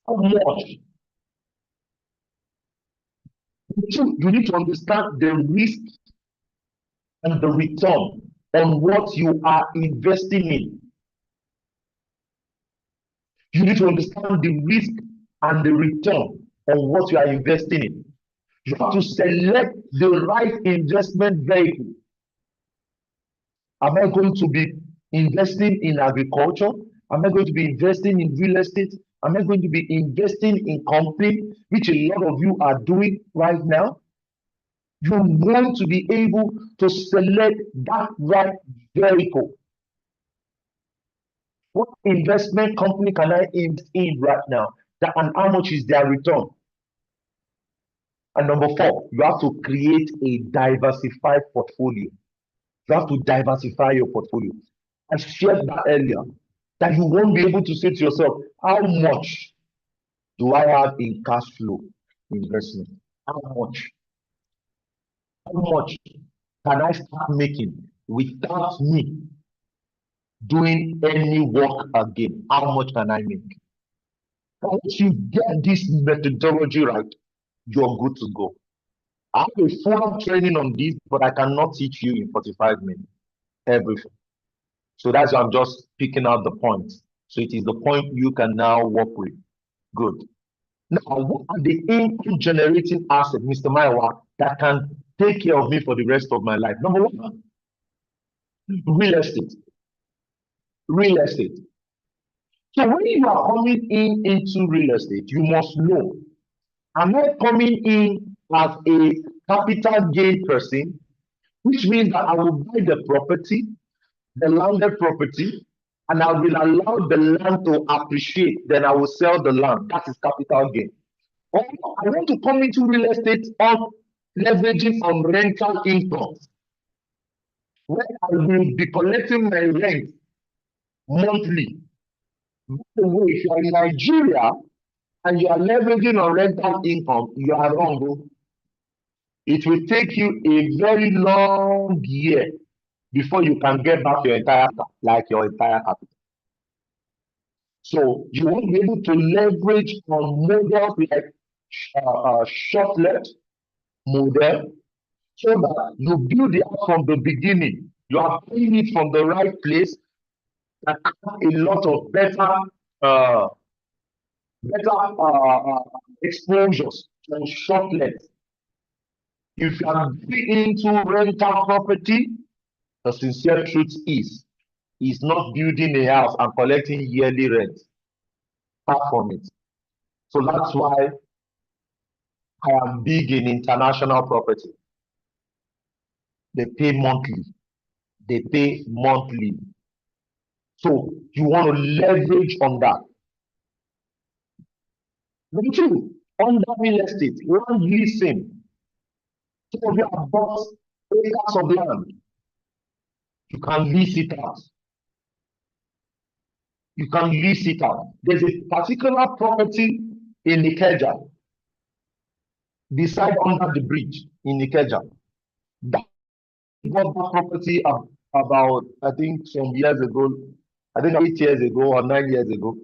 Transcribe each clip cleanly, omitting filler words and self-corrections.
How much? You need to understand the risk and the return on what you are investing in. You need to understand the risk and the return on what you are investing in. You have to select the right investment vehicle. Am I going to be investing in agriculture? Am I going to be investing in real estate? Am I going to be investing in company, which a lot of you are doing right now? You want to be able to select that right vehicle. What investment company can I invest in right now? And how much is their return? And number 4, you have to create a diversified portfolio. You have to diversify your portfolio. I shared that earlier, that you won't be able to say to yourself, how much do I have in cash flow investment? How much? How much can I start making without me doing any work again? How much can I make? Once you get this methodology right, you're good to go. I have a full training on this, but I cannot teach you in 45 minutes everything. So that's why I'm just picking out the points. So it is the point you can now work with. Good. Now, what are the income generating assets, Mr. Maiwa, that can take care of me for the rest of my life? Number 1, real estate. Real estate. So when you are coming into real estate, you must know, am I coming in as a capital gain person, which means that I will buy the property, the landed property, and I will allow the land to appreciate, then I will sell the land. That is capital gain. Or I want to come into real estate on leveraging on rental income, where I will be collecting my rent monthly. By the way, if you are in Nigeria and you are leveraging on rental income, you are wrong. It will take you a very long year before you can get back your entire capital. So you won't be able to leverage on models like short-let model, so that you build it up from the beginning. You are doing it from the right place and have a lot of better exposures to short-let. If you are into rental property, the sincere truth is not building a house and collecting yearly rent. Apart from it. So that's why I am big in international property. They pay monthly. They pay monthly. So you want to leverage on that. Number 2, under real estate, land leasing. Some of you have bought acres of land. You can lease it out. You can lease it out. There's a particular property in Ikeja, beside under the bridge in Ikeja. That bought that property about, I think, some years ago. I think 8 years ago or 9 years ago.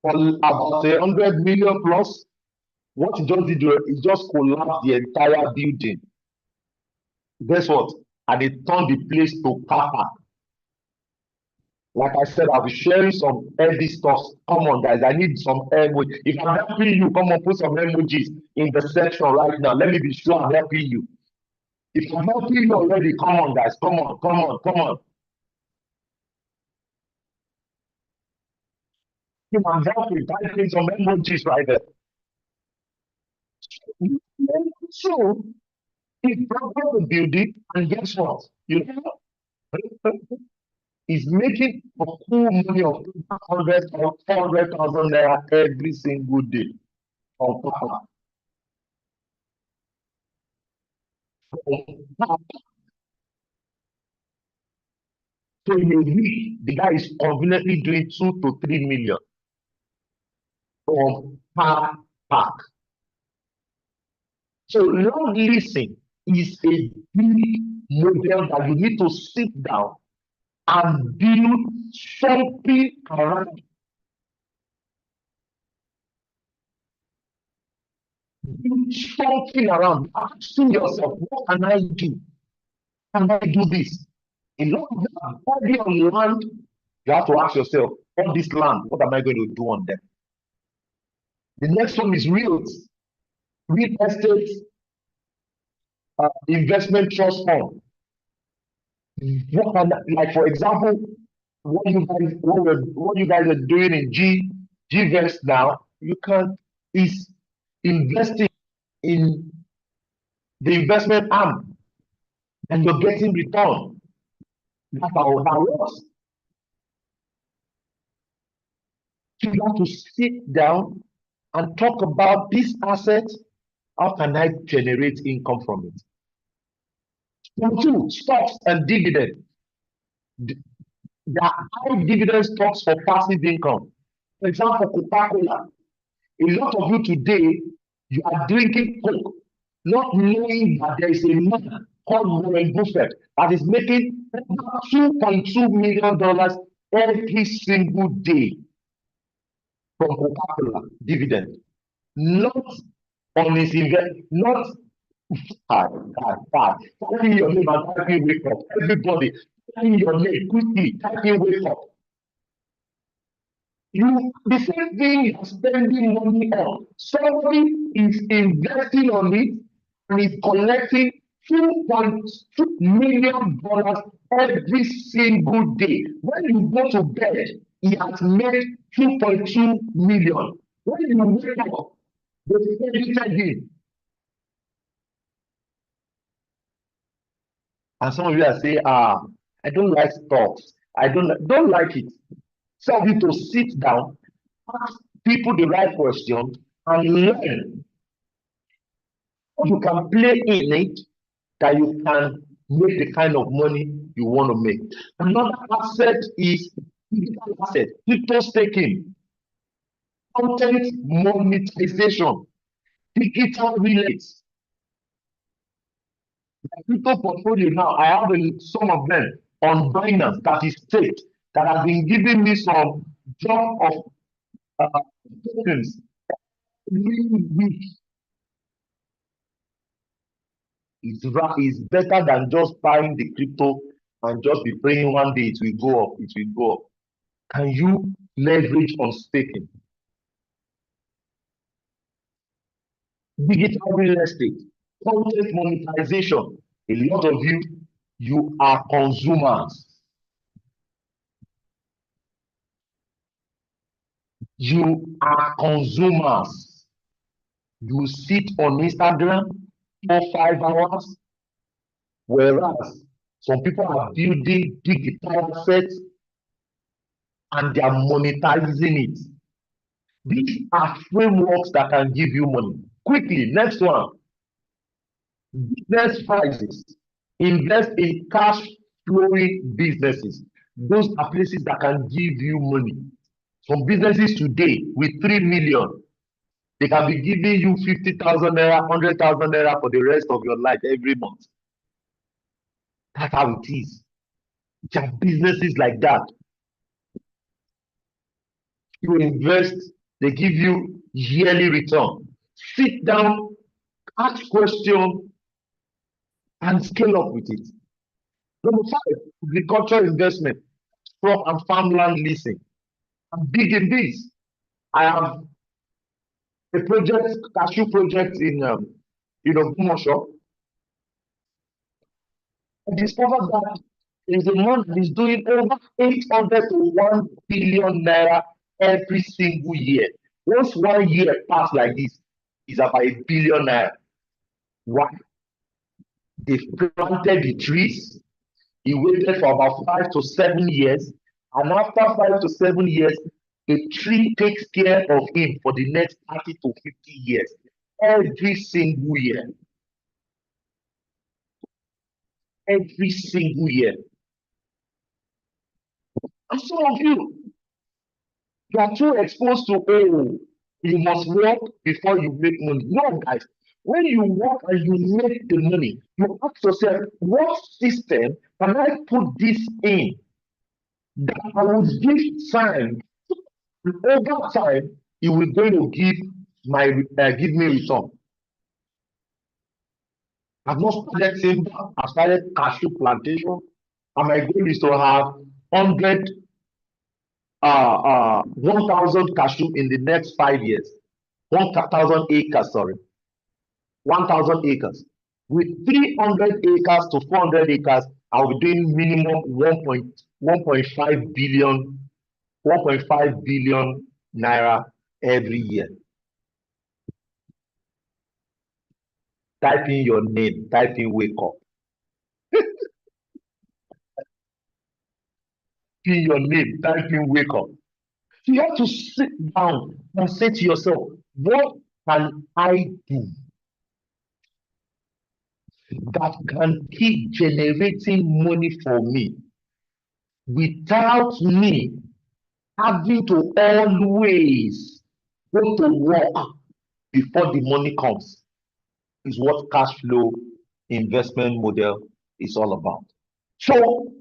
For about 100 million plus. What he just did, he just collapsed the entire building. Guess what? And it turned the place to car park. Like I said, I'll be sharing some heavy stuff. Come on, guys. I need some emojis. If I'm helping you, come on, put some emojis in the section right now. Let me be sure I'm helping you. If I'm helping you already, come on, guys. Come on, come on, come on. If I'm helping, type in some emojis right there. So, he brought the building, and guess what? You know, is making a cool money of 100 or 400,000 naira every single day on top. So in a week, the guy is conveniently doing 2 to 3 million from per park. So long leasing is a big model that you need to sit down and build something around. Build something around, asking yourself, what can I do? Can I do this? A lot of them are already on land. You have to ask yourself, on this land, what am I going to do on them? The next one is real estate investment trust fund. What can, like for example, what you guys are doing in Gvest now, you can is investing in the investment arm and you're getting return. That's how that works. So you have to sit down and talk about this asset. How can I generate income from it? Number two, stocks and dividend. There are high dividend stocks for passive income. For example, Coca-Cola. A lot of you today, you are drinking Coke, not knowing that there is a man called Warren Buffett that is making $2.2 million every single day from Coca-Cola dividend. Not on his not type in your name and type in wake up. Everybody, type in your name quickly, type in wake up. The same thing you're spending money on. Somebody is investing on it and is collecting $2.2 million every single day. When you go to bed, he has made 2.2 million. When you wake up, they credited him. And some of you are saying, I don't like stocks. I don't like it. Some of you to sit down, ask people the right question, and learn. You can play in it that you can make the kind of money you want to make. Another asset is digital asset, crypto staking, content monetization, digital relays. My crypto portfolio now, I have some of them on Binance that is staked, that have been giving me some drop of tokens every week. Is better than just buying the crypto and just be praying one day it will go up, it will go up. Can you leverage on staking? Digital real estate, content monetization. A lot of you are consumers. You are consumers. You sit on Instagram for 5 hours, whereas some people are building digital assets and they are monetizing it. These are frameworks that can give you money. Quickly, next one. Business prices. Invest in cash flowing businesses. Those are places that can give you money. Some businesses today with 3 million, they can be giving you 50,000 naira, 100,000 naira for the rest of your life every month. That's how it is. There are businesses like that. You invest, they give you yearly return. Sit down, ask questions, and scale up with it. Number 5, agricultural investment, crop and farmland leasing. I'm big in this. I have a project, cashew project in Gumosho. I discovered that there is a man that is doing over 800 to 1 billion naira every single year. Once 1 year pass like this, it's about 1 billion naira. Why? They planted the trees. He waited for about 5 to 7 years, and after 5 to 7 years, the tree takes care of him for the next 30 to 50 years, every single year. Every single year. And some of you are too exposed to, oh, you must work before you make money. No, guys. When you work and you make the money, you ask yourself, what system can I put this in that I will give time? Over time, it will going to give me return. I've not started timber. I've started cashew plantation, and my goal is to have 100, 1,000 cashew in the next 5 years. 1,000 acres, sorry, 1,000 acres. With 300 acres to 400 acres, I'll be doing minimum 1.5 billion, 1.5 billion naira every year. Type in your name, type in wake up. In your name, type in wake up. So you have to sit down and say to yourself, what can I do that can keep generating money for me without me having to always go to work before the money comes? Is what cash flow investment model is all about. So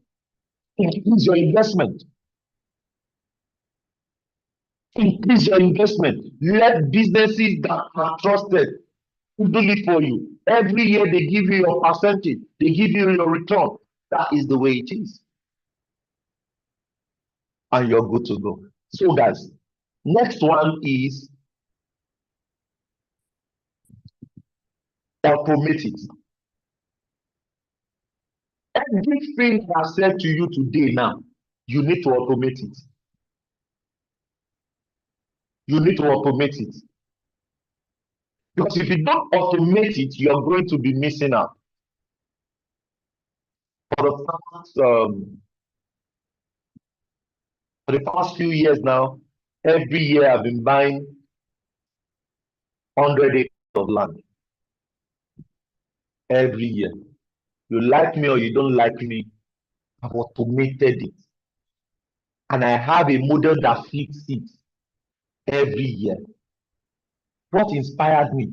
increase your investment. Increase your investment. Let businesses that are trusted do it for you. Every year they give you your percentage, they give you your return. That is the way it is. And you're good to go. So, guys, next one is automate it. Everything I said to you today now, you need to automate it. You need to automate it. Because if you don't automate it, you're going to be missing out. For the past few years now, every year I've been buying 100 acres of land. Every year. You like me or you don't like me, I've automated it. And I have a model that fits it every year. What inspired me?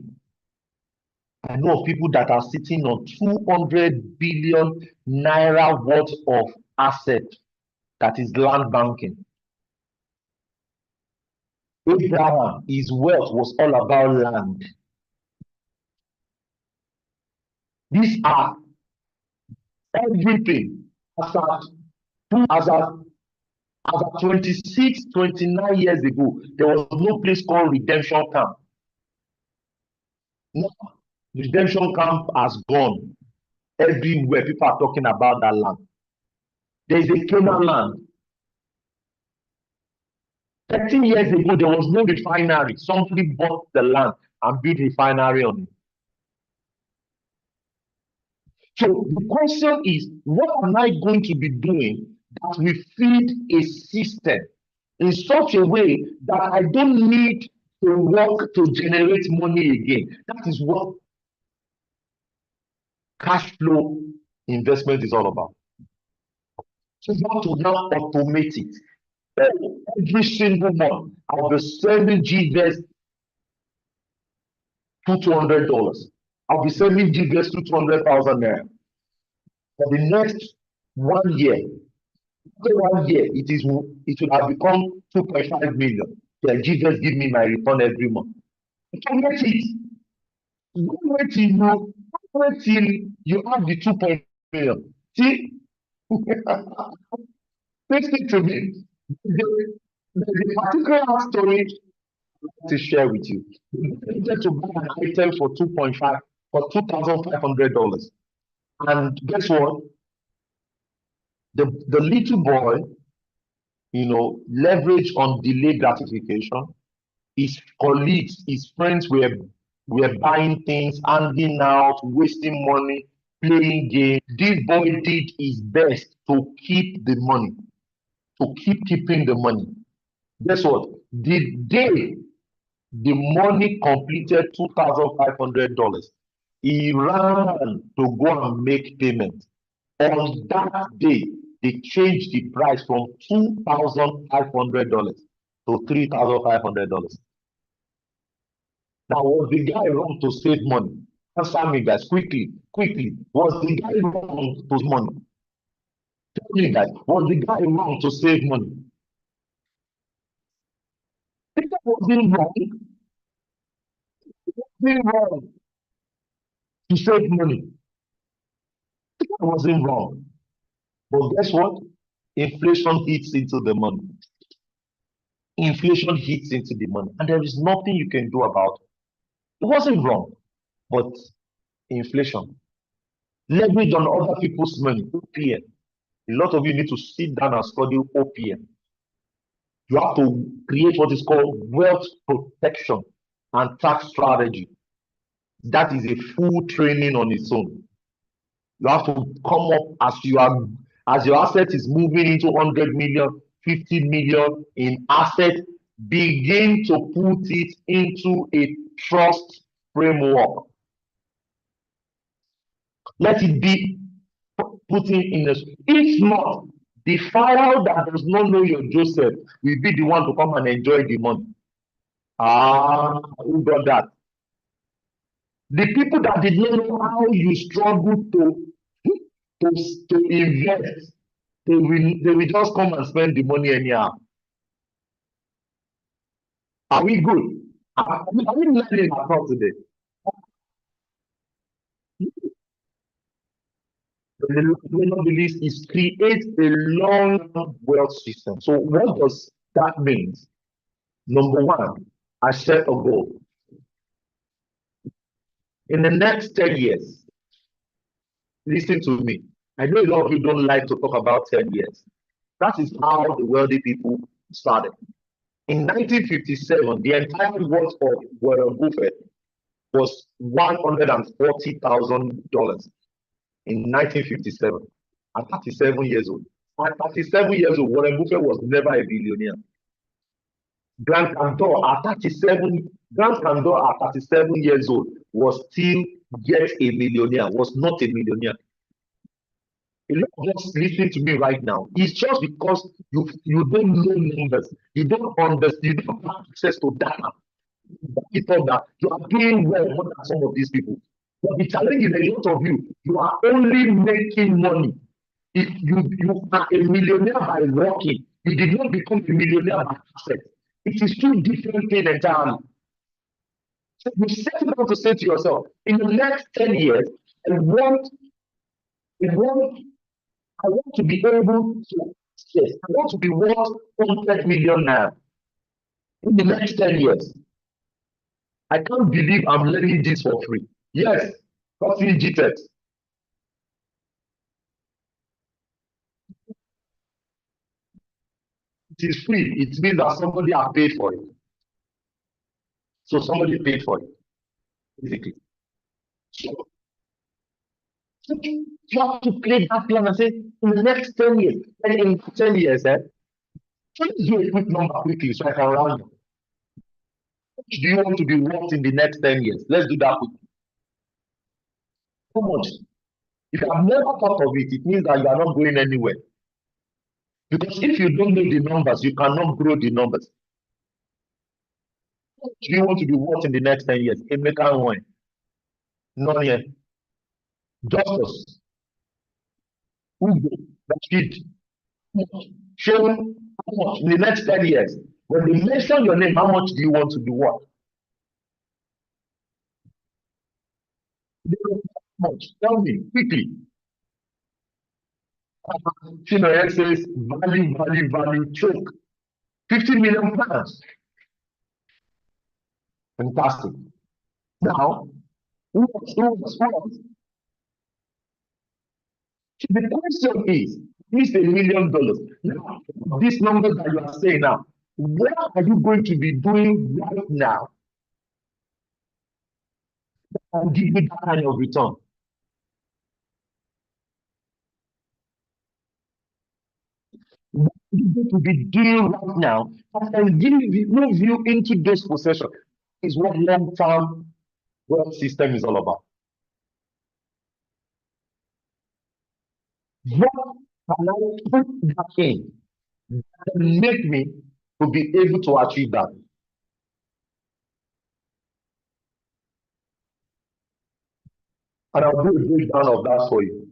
I know of people that are sitting on 200 billion naira worth of asset that is land banking. Abraham, his wealth was all about land. These are everything. As at 26, 29 years ago, there was no place called redemption camp. Now, redemption camp has gone. Everywhere people are talking about that land. There is a Canaan land. 13 years ago, there was no refinery. Somebody bought the land and built a refinery on it. So the question is, what am I going to be doing that will feed a system in such a way that I don't need to work to generate money again? That is what cash flow investment is all about. So you have to now automate it. Every single month, I'll be sending Gvest $200. I'll be sending Gvest to 200,000 naira. For the next 1 year, after 1 year, it will have become 2.5 million. Then Gvest give me my return every month. Automate it. Don't wait till you have the 2.5 million. See, listen to me. The particular story to share with you. You needed to buy an item for 2.5 for $2,500. And guess what? The little boy, leverage on delayed gratification. His colleagues, his friends were buying things, handing out, wasting money, playing games. This boy did his best to keep the money, to keeping the money. Guess what? The day the money completed $2,500, he ran to go and make payment. On that day, they changed the price from $2,500 to $3,500. Now, was the guy wrong to save money? Answer me, guys, quickly. Was the guy wrong to save money? Tell me, guys, was the guy wrong to save money? If that wasn't wrong to save money. wasn't wrong. But guess what? Inflation hits into the money. Inflation hits into the money, and there is nothing you can do about it. It wasn't wrong, but inflation. Leverage on other people's money, OPM. A lot of you need to sit down and study OPM. You have to create what is called wealth protection and tax strategy. That is a full training on its own. You have to come up as your asset is moving into 100 million, 50 million in asset, begin to put it into a trust framework. Let it be putting in a, if not, the Pharaoh that does not know your Joseph will be the one to come and enjoy the money. Who got that? The people that did not know how you struggle to invest, they will just come and spend the money anyhow. Are we good? Are we learning about today? The last belief is create a long wealth system. So what does that mean? Number one, I set a goal. In the next 10 years, listen to me. I know a lot of you don't like to talk about 10 years. That is how the wealthy people started. In 1957, the entire worth of Warren Buffett was $140,000 in 1957 at 37 years old. At 37 years old, Warren Buffett was never a billionaire. Grant Cardone at 37 years old was still yet a millionaire, was not a millionaire. A lot of us listening to me right now, it's just because you don't know numbers, you don't understand, you don't have access to data. You thought that you are doing well more than some of these people. But the challenge is a lot of you are only making money. If you are a millionaire by working, you did not become a millionaire by asset. It is two different things entirely. So you set out to say to yourself, in the next 10 years, I want, I want, I want to be able to, yes, I want to be worth 100 million now in the next 10 years. I can't believe I'm learning this for free. Yes, coffee GTEx. It is free. It means that somebody has paid for it. So somebody paid for it, basically. So you have to create that plan and say, in the next 10 years, and in 10 years, let's do a quick number quickly so I can round you. How much do you want to be worth in the next 10 years? Let's do that quickly. How much? If you have never thought of it, it means that you are not going anywhere. Because if you don't know the numbers, you cannot grow the numbers. How much do you want to be worth in the next 10 years? Emeka one. None here. Justus. Ugo. Rashid. Sharon. How much in the next 10 years? When they mention your name, how much do you want to be worth? How much? Tell me quickly. Chinoye says value, value, value, choke. 50 million pounds. Fantastic. Now, who else? Who else? Who else? The question is $1 million. Now, this number that you are saying now, what are you going to be doing right now and give you that kind of return? What are you going to be doing right now and move you into those possessions? Is what long-term wealth system is all about. What can I put that in that make me to be able to achieve that? And I'll do a breakdown of that for you.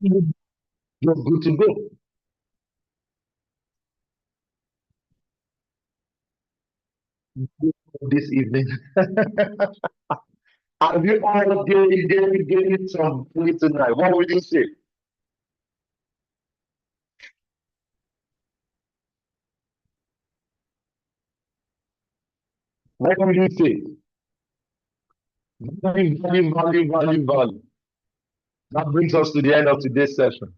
You're good to go. This evening. Have you all gained some food tonight? What would you say? What would you say? Value, value, value, value, value. That brings us to the end of today's session.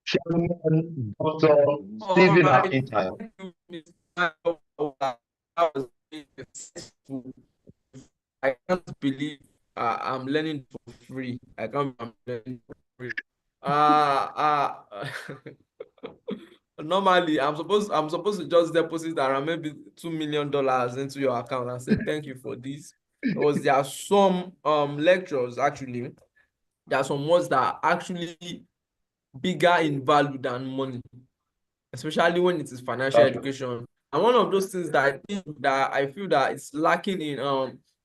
Chairman Dr. All Stephen right. Akintayo. Thank you, Mr. That was really insightful. I can't believe I'm learning for free. I can't believe I'm learning for free. Normally I'm supposed to just deposit around maybe $2 million into your account and say thank you for this. Because there are some lectures actually, there are some words that are actually bigger in value than money, especially when it is financial That's right. education. And one of those things that I feel that it's lacking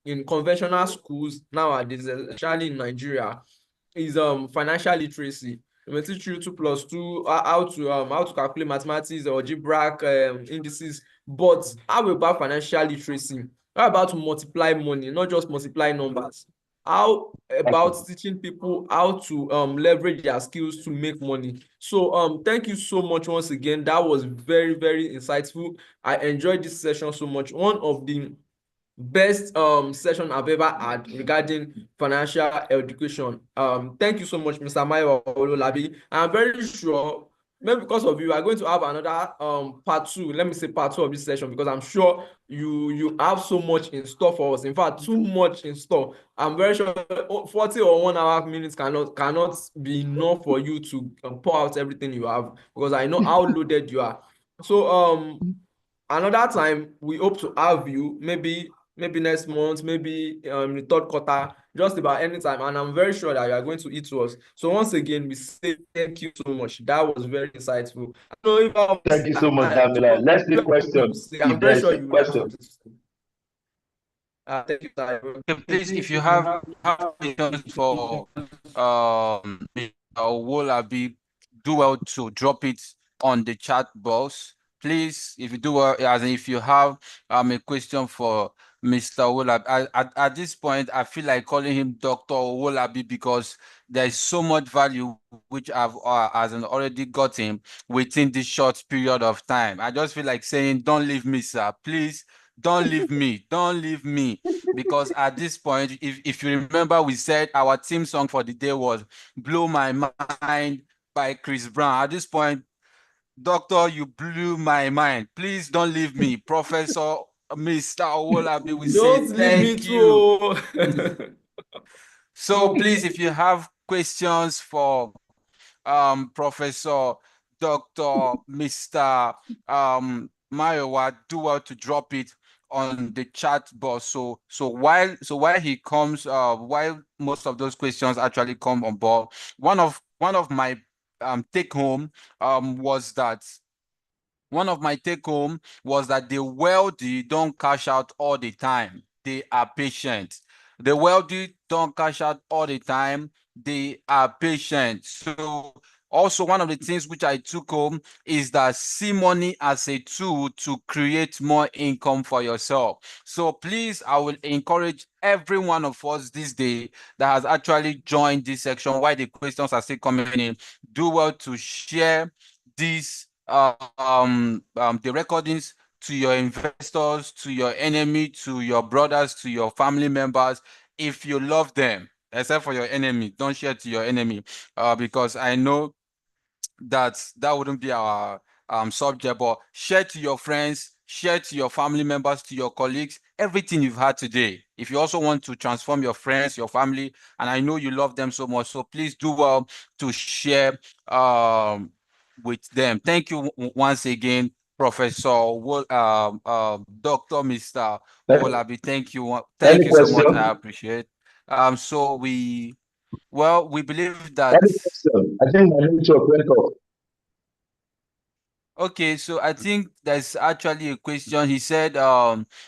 in conventional schools nowadays, especially in Nigeria, is financial literacy. They may teach you 2 plus 2, how to calculate mathematics or algebraic indices, but how about financial literacy? How about to multiply money, not just multiply numbers? How That's about right. teaching people how to leverage their skills to make money? So thank you so much once again. That was very, very insightful. I enjoyed this session so much. One of the best session I've ever had regarding financial education. Thank you so much, Mr. Mayo Ololabi. I'm very sure maybe because of you, we are going to have another part two. Let me say part two of this session because I'm sure you have so much in store for us. In fact, too much in store. I'm very sure 40 or 1 hour minutes cannot be enough for you to pour out everything you have because I know how loaded you are. So another time we hope to have you maybe next month, maybe the third quarter, just about any time, and I'm very sure that you are going to eat to us. So once again, we say thank you so much. That was very insightful. I don't know if Thank you so much, Damila. Let's take to questions say. if I'm very there's sure a you would have question. something to say. Thank you, sir. Okay, please, if you have questions for Mr. Wolabi, do well to drop it on the chat box. Please, if you do well, as in if you have a question for Mr. Wolabi, at this point, I feel like calling him Dr. Wolabi because there is so much value which I've as in already gotten within this short period of time. I just feel like saying, "Don't leave me, sir. Please, don't leave me. Don't leave me." Because at this point, if you remember, we said our theme song for the day was Blow My Mind by Chris Brown. At this point, Doctor, you blew my mind. Please don't leave me. Professor Mr. Owolabi, we say Don't leave me thank you. too. So please, if you have questions for Professor Dr. Mr. Mayowa, do well to drop it on the chat box. So while he comes, while most of those questions actually come on board, one of my take home was that one of my take home was that the wealthy don't cash out all the time. They are patient. The wealthy don't cash out all the time. They are patient. So also one of the things which I took home is that see money as a tool to create more income for yourself. So please, I will encourage every one of us this day that has actually joined this section while the questions are still coming in, do well to share this the recordings to your investors, to your enemy, to your brothers, to your family members, if you love them, except for your enemy. Don't share to your enemy, because I know that wouldn't be our subject, but share to your friends, share to your family members, to your colleagues, everything you've had today. If you also want to transform your friends, your family, and I know you love them so much, so please do well to share with them. Thank you once again, Professor Dr. Mr. Any Owolabi. Thank you. any Thank you so much. I question? appreciate. So we believe that. Any question? I think my network went off. Okay, so I think there's actually a question. He said,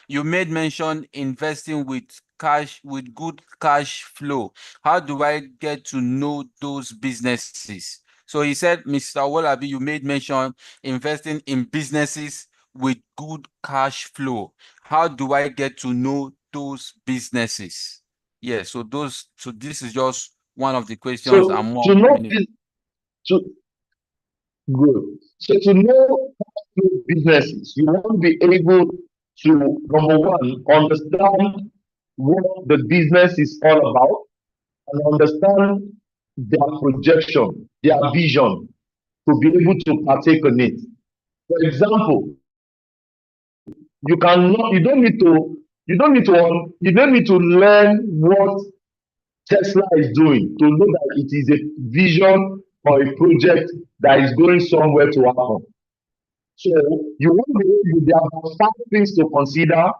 you made mention investing with good cash flow? How do I get to know those businesses? So he said, Mr. Wolabi, you made mention investing in businesses with good cash flow. How do I get to know those businesses? Yeah, so this is just one of the questions So among to know many. this, to good. So to know businesses, you want to be able to, number one, understand what the business is all about and understand their projection, their vision, to be able to partake in it. For example, you cannot, you don't need to learn what Tesla is doing to know that it is a vision or a project that is going somewhere to happen. So you want to be able, there are about five things to consider.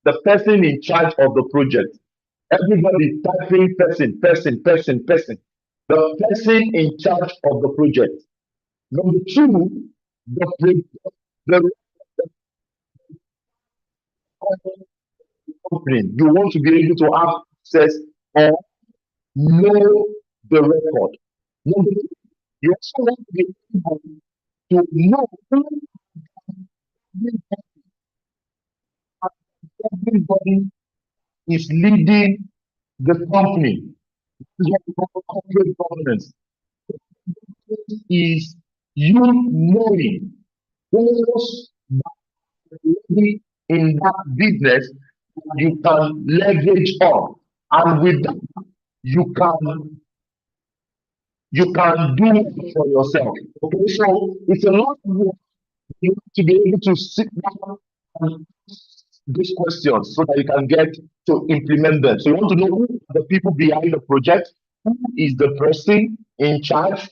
The person in charge of the project. Everybody typing person. The person in charge of the project. Number two, the the company. You want to be able to have access or know the record. Number two, you also want to be able to know who everybody is leading the company. This is what we call corporate governance. Is you knowing those in that business you can leverage on, and with that you can do it for yourself. Okay, so it's a lot of work. You have to be able to sit down and ask these questions so that you can get to implement them. So you want to know who are the people behind the project, who is the person in charge,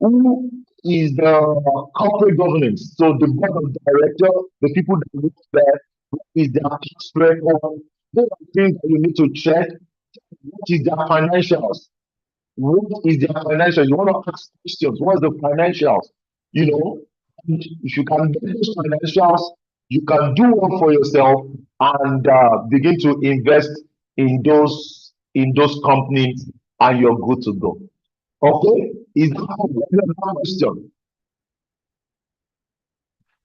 who is the corporate governance. So the board of director, the people that work there, what is their tax record, those are things that you need to check. What is their financials? What is their financials? You want to ask questions. What's the financials? You know, and if you can get those financials, you can do one for yourself and begin to invest in those companies, and you're good to go. Okay, is that a question?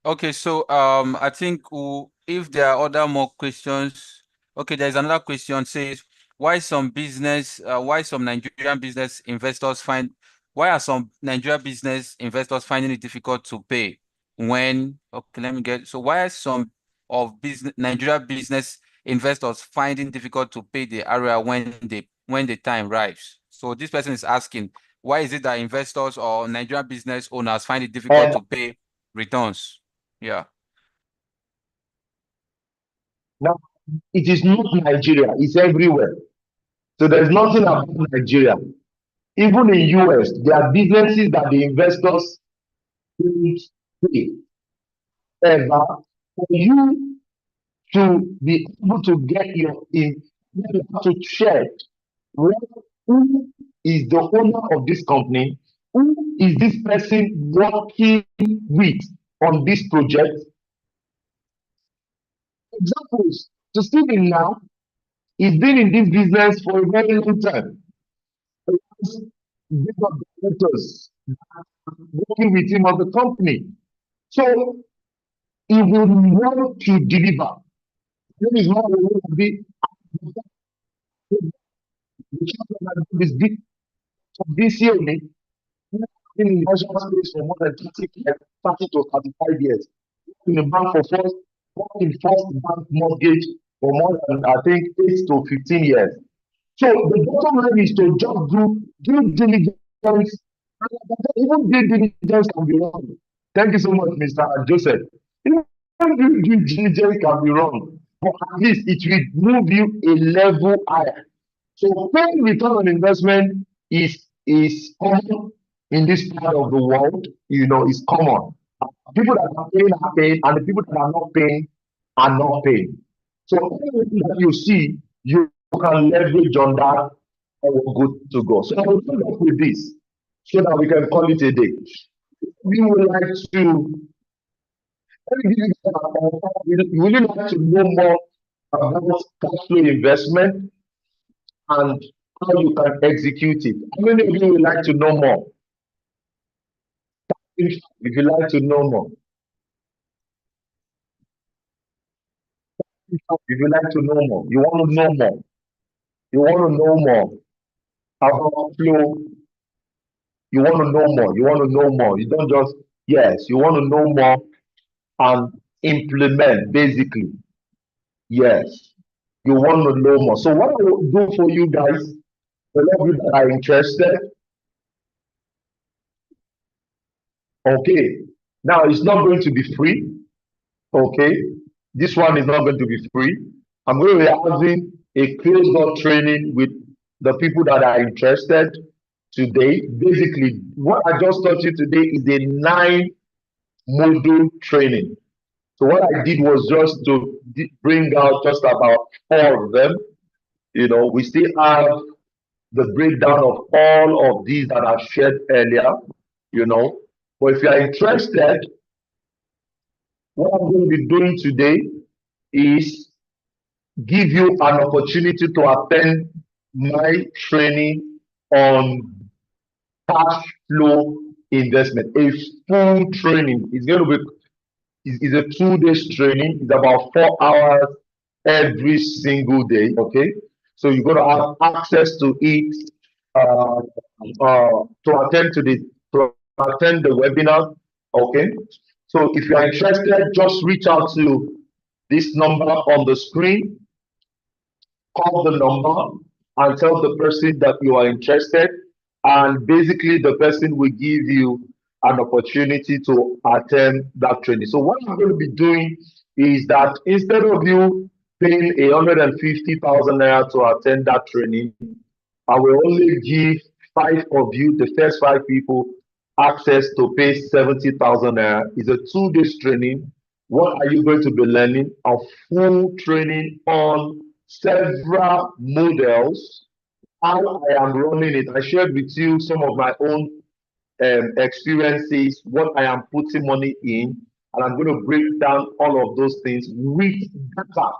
Okay, so I think if there are other more questions, okay, there's another question says why some Nigerian business investors why are some Nigerian business investors finding it difficult to pay when okay let me get so why are some of business Nigerian business investors finding difficult to pay the area when the time arrives? So this person is asking, why is it that investors or Nigerian business owners find it difficult Uh, to pay returns? Yeah. Now, it is not Nigeria, it's everywhere. So there's nothing about Nigeria. Even in US, there are businesses that the investors don't pay ever. For you to be able to get you have to check what, who is the owner of this company, who is this person working with on this project. Examples to Stephen now, he's been in this business for a very long time. He has different directors working with him on the company. So he will want to deliver. That is why we want to be this year. Been in the financial space for more than 30 to 35 years. In the bank for first, worked in first bank mortgage for more than I think 8 to 15 years. So the bottom line is to just do due diligence. Even due diligence can be wrong. Thank you so much, Mr. Joseph. Even due diligence can be wrong, but at least it will move you a level higher. So paying return on investment is common in this part of the world. It's common. People that are paying, and the people that are not paying are not paying. So anything that you see, you can leverage on that, and we're good to go. So I will end up with this so that we can call it a day. We would like to, let me give you would you like to know more about cash flow investment and how you can execute it. How many of you would like to know more? If you like to know more, if you like to know more, you want to know more, you want to know more about flow, you want to know more, you want to know more. You don't just, yes, you want to know more and implement basically. Yes, you want to know more. So what I will do for you guys, for all of you that are interested, okay, now it's not going to be free, okay? This one is not going to be free. I'm going to be having a closed door training with the people that are interested today. Basically, what I just taught you today is a 9 module training. So what I did was just to bring out just about 4 of them. You know, we still have the breakdown of all of these that I shared earlier, you know. But if you are interested, what I'm going to be doing today is give you an opportunity to attend my training on cash flow investment. A full training. It's going to be is a 2 days training. It's about 4 hours every single day. Okay, so you're going to have access to it uh, to attend to the to attend the webinar. Okay, so if you are interested, just reach out to this number on the screen, call the number and tell the person that you are interested, and basically the person will give you an opportunity to attend that training. So what I'm going to be doing is that instead of you paying 150,000 naira to attend that training, I will only give 5 of you, the first 5 people, access to pay 70,000 naira. It's a 2 days training. What are you going to be learning? A full training on several models, how I am running it. I shared with you some of my own experiences, what I am putting money in, and I'm going to break down all of those things with data.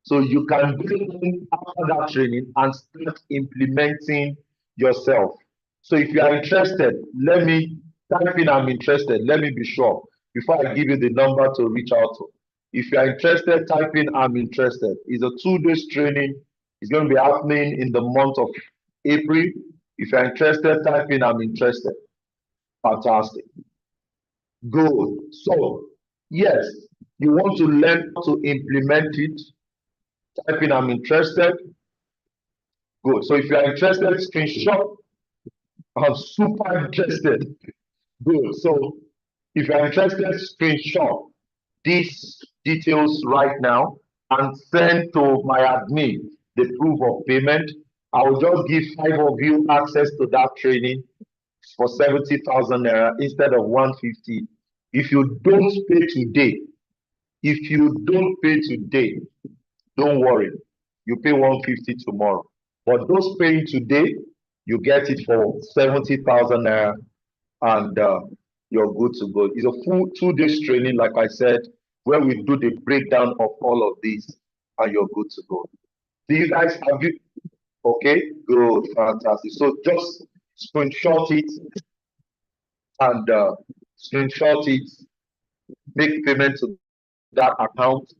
So you can go in after that training and start implementing yourself. So if you are interested, let me type in I'm interested. Let me be sure before I give you the number to reach out to. If you are interested, type in I'm interested. It's a 2 days training. It's going to be happening in the month of April. If you're interested, type in I'm interested. Fantastic. Good. So, yes, you want to learn how to implement it. Type in I'm interested. Good. So if you are interested, screenshot. I'm super interested. Good. So if you are interested, screenshot these details right now and send to my admin the proof of payment. I will just give 5 of you access to that training for 70,000 naira instead of 150. If you don't pay today, if you don't pay today, don't worry. You pay 150 tomorrow. But those paying today, you get it for 70,000 naira and you're good to go. It's a full 2 days training, like I said, where we do the breakdown of all of these and you're good to go. Do you guys have it? Okay, good, fantastic. So just screenshot it and screenshot it, make payment to that account.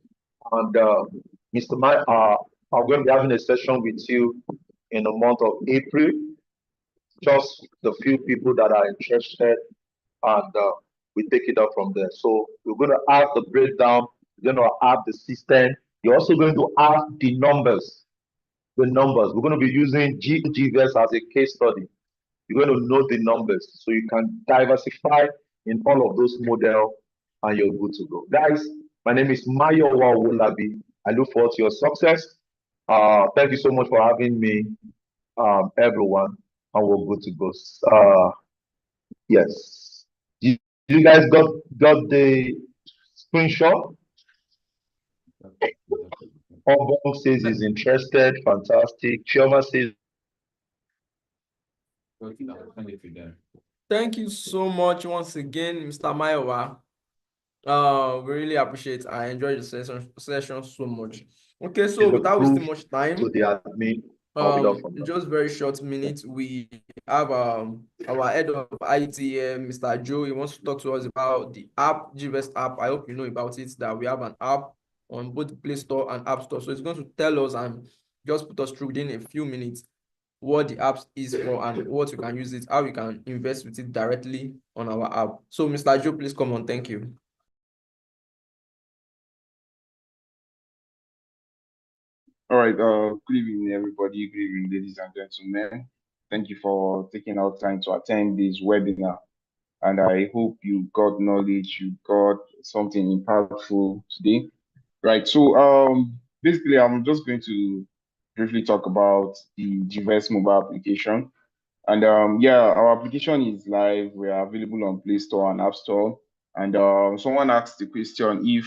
And Mr. Mike, I'm going to be having a session with you in the month of April. Just the few people that are interested, and we take it up from there. So we're going to have the breakdown. We're going to have the system. You're also going to have the numbers. The numbers. We're going to be using Gvest as a case study. You're going to know the numbers, so you can diversify in all of those models, and you're good to go. Guys, my name is Mayowa Wolabi. I look forward to your success. Thank you so much for having me, everyone, and we're good to go. Yes. You, you guys got the screenshot? Obong says he's interested. Fantastic. Chioma says Thank you so much once again, Mr. Mayowa. We really appreciate. I enjoyed the session so much. Okay, so The without wasting proof much time, to the admin. I'll be done from in now. just very short minutes, we have our head of IT here, Mr. Joe. He wants to talk to us about the app, Gvest app. I hope you know about it, that we have an app on both the Play Store and App Store. So he's going to tell us and just put us through within a few minutes what the app is for and what you can use it, how you can invest with it directly on our app. So Mr. Joe, please come on. Thank you. All right. Good evening, everybody. Good evening, ladies and gentlemen. Thank you for taking out time to attend this webinar. And I hope you got knowledge, you got something impactful today. Right. So, basically, I'm just going to briefly talk about the Gvest mobile application. And yeah, our application is live. We are available on Play Store and App Store. And someone asked the question if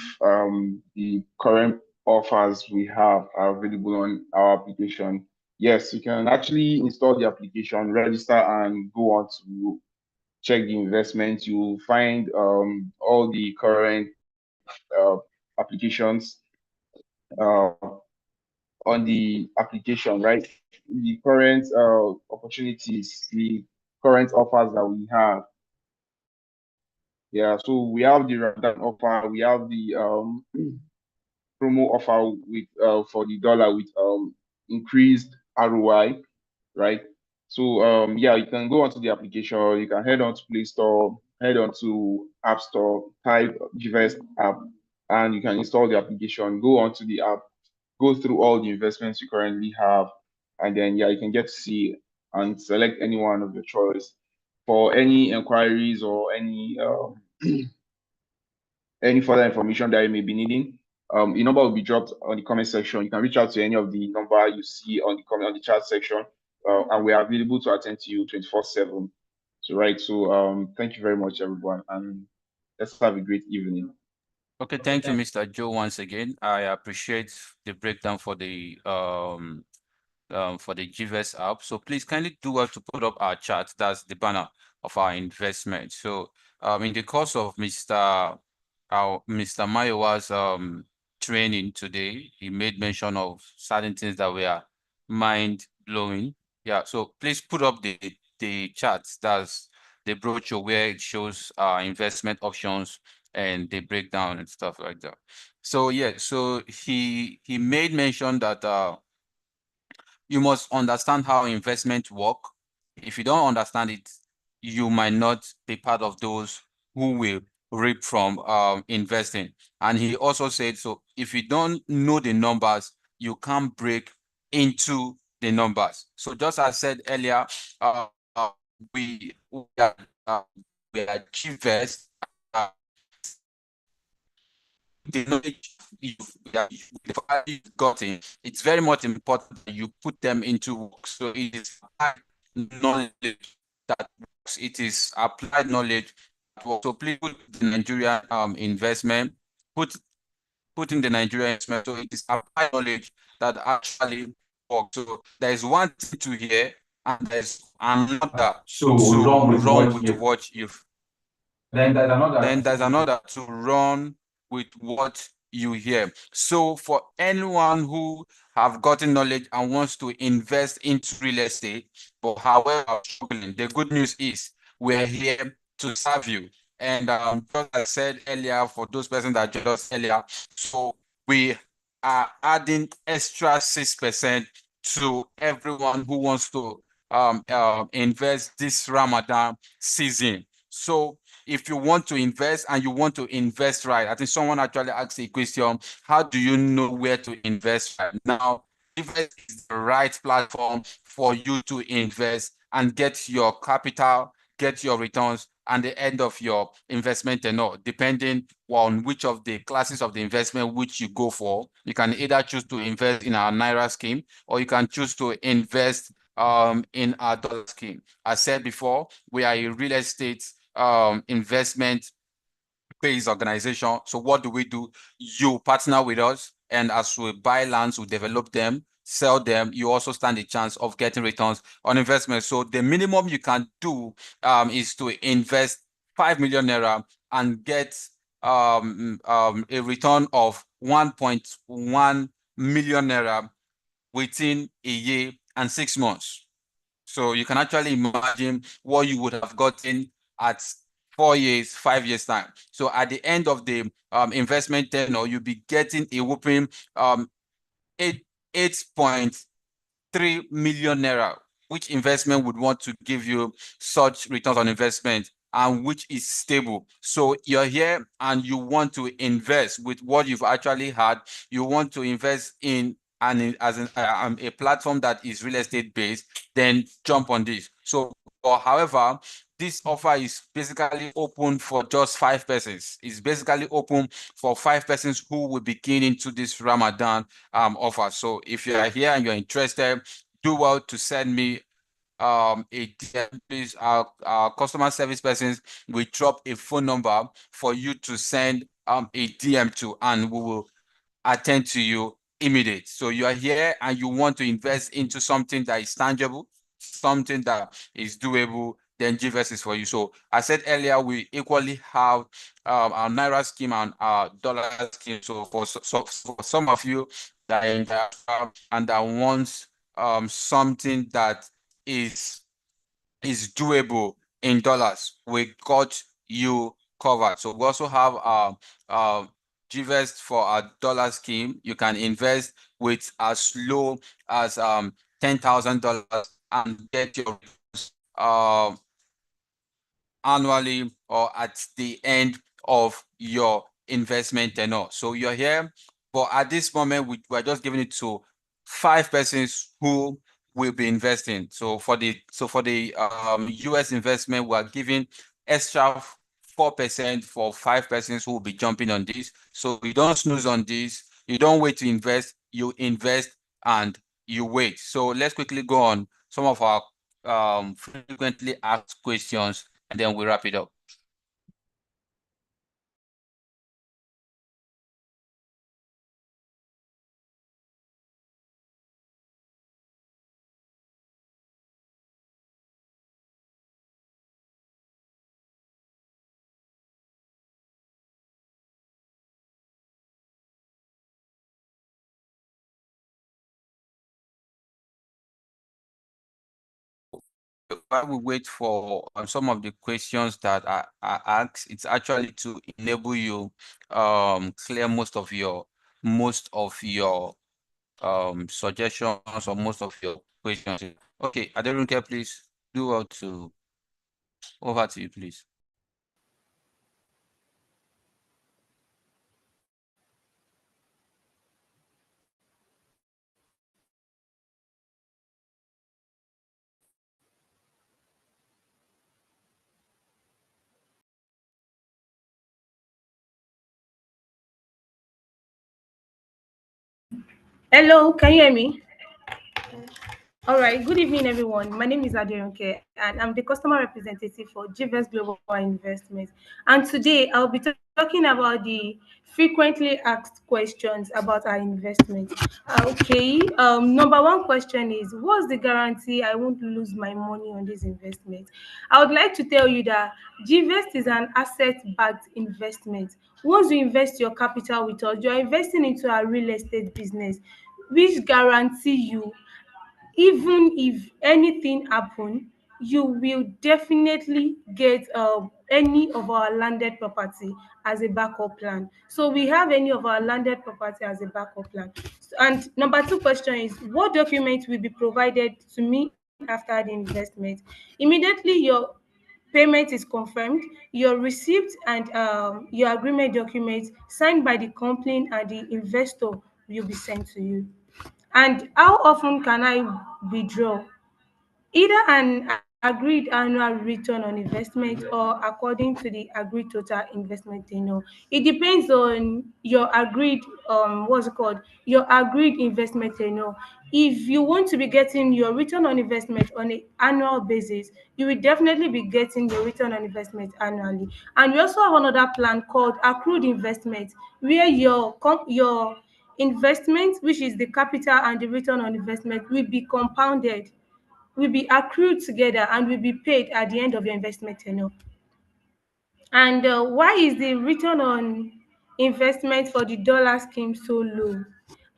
the current offers we have are available on our application. Yes, you can actually install the application, register, and go on to check the investment. You'll find all the current applications uh, on the application, right? The current opportunities, the current offers that we have. Yeah, so we have the Ramadan offer, we have the promo offer with for the dollar with increased ROI, right? So yeah, you can go onto the application, you can head on to Play Store, head on to App Store, type Gvest app, and you can install the application, go onto the app, go through all the investments you currently have, and then yeah, you can get to see and select any one of your choice. For any inquiries or any further information that you may be needing, the number will be dropped on the comment section. You can reach out to any of the number you see on the comment on the chat section, and we are available to attend to you 24/7. So right, so thank you very much, everyone, and let's have a great evening. Okay, thank you, Mr. Joe, once again. I appreciate the breakdown for the Gvest app. So please kindly do well to put up our chart. That's the banner of our investment. So in the course of Mr. Mayowa's training today, he made mention of certain things that were mind blowing. Yeah, so please put up the charts. That's the brochure where it shows investment options and the breakdown and stuff like that. So yeah, so he made mention that you must understand how investment work. If you don't understand it, you might not be part of those who will reap from investing. And he also said, so if you don't know the numbers, you can't break into the numbers. So just as I said earlier, we are Gvest, the knowledge you've gotten, it's very much important that you put them into work. So it is knowledge that works. It is applied knowledge that works. So please put the Nigerian investment, put in the Nigerian investment. So it is applied knowledge that actually works. So there is one thing to hear, and there's another to run with what you've. Then there's another to run with what you hear. So for anyone who have gotten knowledge and wants to invest into real estate, but however struggling, the good news is we're here to serve you. And just as I said earlier, for those persons that joined us earlier, so we are adding extra 6% to everyone who wants to invest this Ramadan season. So if you want to invest and you want to invest right, I think someone actually asked a question, how do you know where to invest right? Now, Invest is the right platform for you to invest and get your capital, get your returns at the end of your investment and all, depending on which of the classes of the investment which you go for. You can either choose to invest in our Naira scheme, or you can choose to invest in our dollar scheme. As said before, we are a real estate investment based organization. So what do? You partner with us, and as we buy lands, we develop them, sell them, you also stand a chance of getting returns on investment. So the minimum you can do is to invest 5 million naira and get a return of 1.1 million naira within a year and 6 months. So you can actually imagine what you would have gotten at 4 years, 5 years time. So at the end of the investment tenure, you'll be getting a whopping 8.3 million naira. Which investment would want to give you such returns on investment and which is stable? So you're here and you want to invest with what you've actually had. You want to invest in a platform that is real estate based, then jump on this. So, however, this offer is basically open for just 5 persons. It's basically open for 5 persons who will be keen into this Ramadan offer. So if you are here and you're interested, do well to send me a DM, please. Our customer service persons will drop a phone number for you to send a DM to, and we will attend to you immediate. So you are here and you want to invest into something that is tangible, something that is doable, then Gvest is for you. So I said earlier, we equally have our Naira scheme and our dollar scheme. So for some of you that are in diaspora and that wants something that is doable in dollars, we got you covered. So we also have Gvest for our dollar scheme. You can invest with as low as $10,000 and get your annually or at the end of your investment tenure. So you're here, but at this moment we're just giving it to 5 persons who will be investing. So for the US investment, we're giving extra 4% for 5 persons who will be jumping on this. So you don't snooze on this, you don't wait to invest, you invest and you wait. So let's quickly go on some of our frequently asked questions and then we wrap it up. While we wait for some of the questions that are asked, it's actually to enable you clear most of your suggestions or most of your questions. Okay, Aderunke, please do over to you, please. Hello, can you hear me? All right, good evening, everyone. My name is Aderonke, and I'm the customer representative for Gvest Global Investments. And today I'll be talking about the frequently asked questions about our investment. Okay, number one question is, what's the guarantee I won't lose my money on this investment? I would like to tell you that Gvest is an asset-backed investment. Once you invest your capital with us, you're investing into a real estate business, which guarantee you, even if anything happen, you will definitely get any of our landed property as a backup plan. So we have any of our landed property as a backup plan. And number two question is, what documents will be provided to me after the investment? Immediately your payment is confirmed, your receipt and your agreement documents signed by the company and the investor will be sent to you. And how often can I withdraw? Either an agreed annual return on investment or according to the agreed total investment tenure. It depends on your agreed what's it called? Your agreed investment tenure. If you want to be getting your return on investment on an annual basis, you will definitely be getting your return on investment annually. And we also have another plan called accrued investment, where your investment, which is the capital and the return on investment, will be compounded, will be accrued together, and will be paid at the end of your investment tenure. And why is the return on investment for the dollar scheme so low?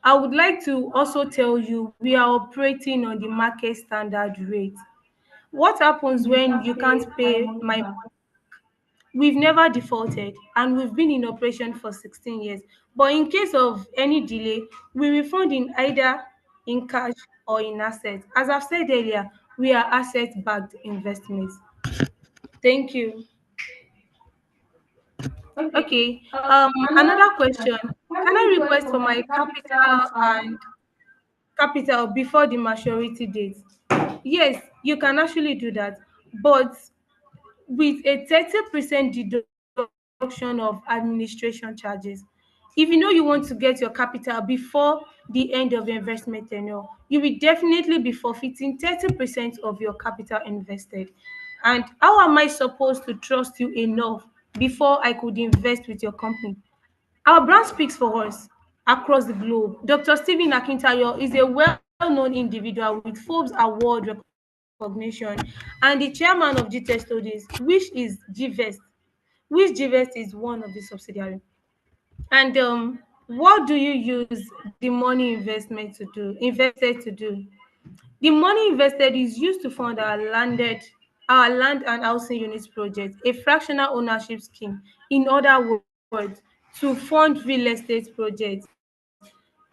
I would like to also tell you we are operating on the market standard rate. What happens when you can't pay my? We've never defaulted and we've been in operation for 16 years. But in case of any delay, we refund in either in cash or in assets. As I've said earlier, we are asset-backed investments. Thank you. Okay. Another question. Can I request for my capital before the maturity date? Yes, you can actually do that, but with a 30% deduction of administration charges. If you know you want to get your capital before the end of your investment tenure, you will definitely be forfeiting 30% of your capital invested. And how am I supposed to trust you enough before I could invest with your company? Our brand speaks for us across the globe. Dr. Stephen Akintayo is a well-known individual with Forbes Award recognition and the chairman of GTech Studies, which is Gvest, which Gvest is one of the subsidiary. And what do you use the money invested to do? The money invested is used to fund our land and housing units project, a fractional ownership scheme. In other words, to fund real estate projects.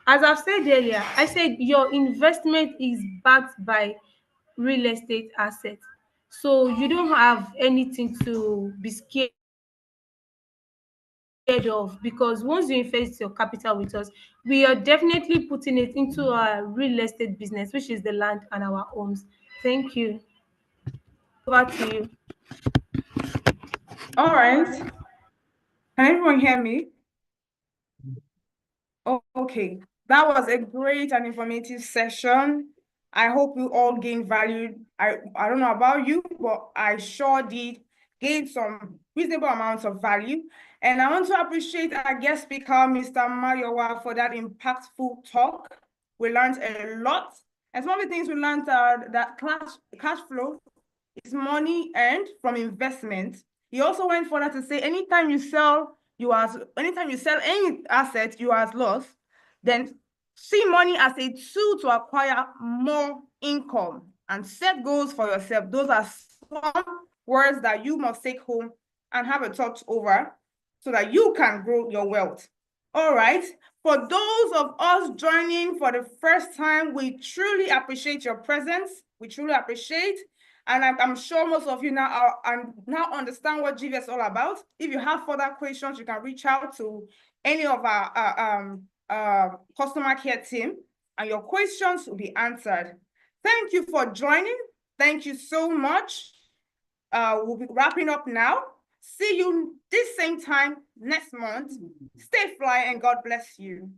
As I've said earlier, I said your investment is backed by real estate assets. So you don't have anything to be scared of, because once you invest your capital with us, we are definitely putting it into our real estate business, which is the land and our homes. Thank you. Over to you. All right. Can everyone hear me? Oh, okay. That was a great and informative session. I hope you all gained value. I don't know about you, but I sure did gain some reasonable amounts of value. And I want to appreciate our guest speaker, Mr. Mayowa, for that impactful talk. We learned a lot. And some of the things we learned are that cash flow is money earned from investment. He also went further to say anytime you sell any asset you are at loss, then see money as a tool to acquire more income and set goals for yourself. Those are some words that you must take home and have a thought over so that you can grow your wealth. All right. For those of us joining for the first time, we truly appreciate your presence. We truly appreciate. And I'm sure most of you now understand what GV is all about. If you have further questions, you can reach out to any of our customer care team, and your questions will be answered. Thank you for joining. Thank you so much. We'll be wrapping up now. See you this same time next month. Stay fly and God bless you.